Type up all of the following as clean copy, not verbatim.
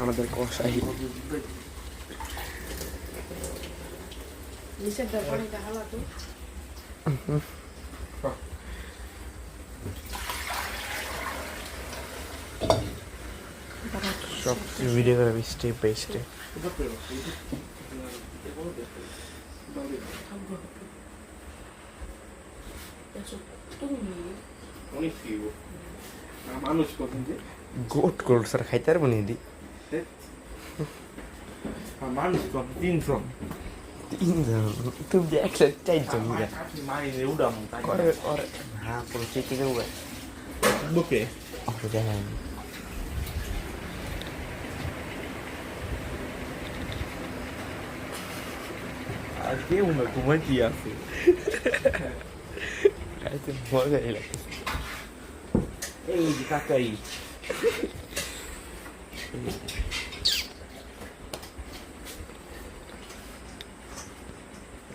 আমাদের কষাই সব ভিডিও করে step by step. Goat goat sir খাইতে পারবো নি দি মানুষ কত 300 তুমি একসাথে চাইছেন মাইনে উড়াম তাই করে করে হ্যাঁ পুরো চেকে দেবো বুকে দেখেন আজকে উনা ঘুমাইতে আছে খাইতে মজাই লাগে। এই যে কাকাই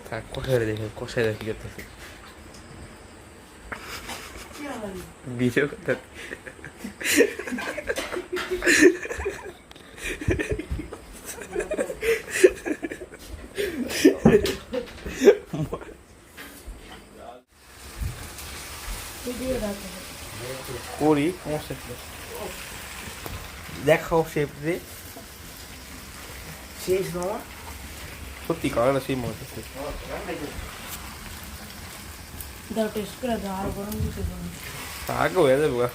থাক কষাই দেখে কষাই দেখি করতেছে ভিডিও করতে করি সমস্যা কি দেখাও শেপ রে শেষ মামা সত্যি কালারটা সেই মনে হচ্ছে দাও টেস্ট করে দাও আর গরম দিতে বলো আগে হয়ে যাবে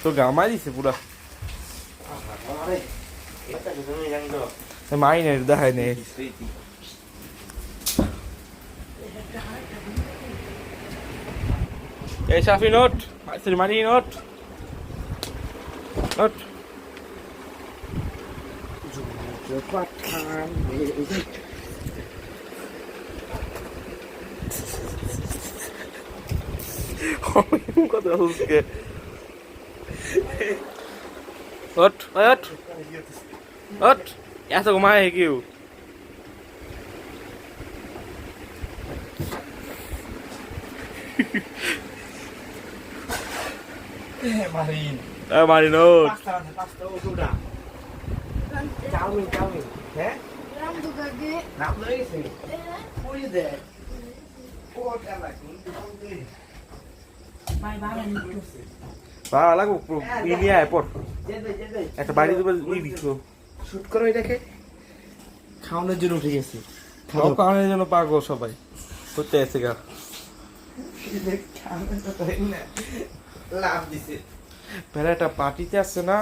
তো গামাই দিছে পুরা আরে এটা কি তুমি জানো মাইনের দেখায় নেই এই সাফি নোট মারি নোট নোট কথা বলছে ওট ওট ওট এত ঘুমায় কেউ মারিন মারি নোট পাঁচটা ওটা চাউমিন হ্যাঁ রাম দুগাগে নাম লই গেছে কই দে ও কালা কোন বাই বাবা নিতে ভালো লাগবো নিয়ে আয় পর যেতে একটা বাড়ি দেবো ওই দিচ্ছো শুট করো এটাকে খাওয়ানোর জন্য উঠে গেছি সব কারণের জন্য পাগল সবাই করতে এসে গা লাভ দিছে বেলা একটা পার্টিতে আসছে না